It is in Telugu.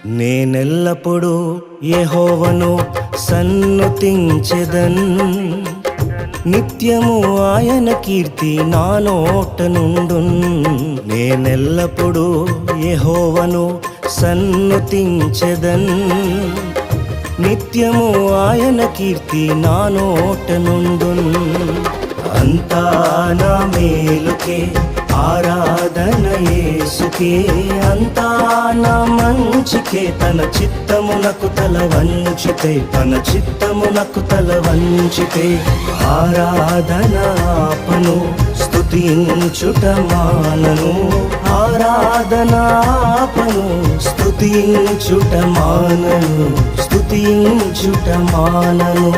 నేనెల్లప్పుడూ యెహోవాను సన్నుతించెదన్, నిత్యము ఆయన కీర్తి నా నోట నుండున్. నేనెల్లప్పుడూ యెహోవాను సన్నుతించెదన్, నిత్యము ఆయన కీర్తి నా నోట నుండున్. అంతా నా మేలుకే ఆరాధన యేసుకే, అంతా నా మంచికే. తన చిత్తమునకు తల వంచితే, తన చిత్తమునకు తల వంచితే ఆరాధన ఆపను, స్తుతించుట మానను. ఆరాధన ఆపను, స్తుతించుట మానను, స్తుతించుట మానను.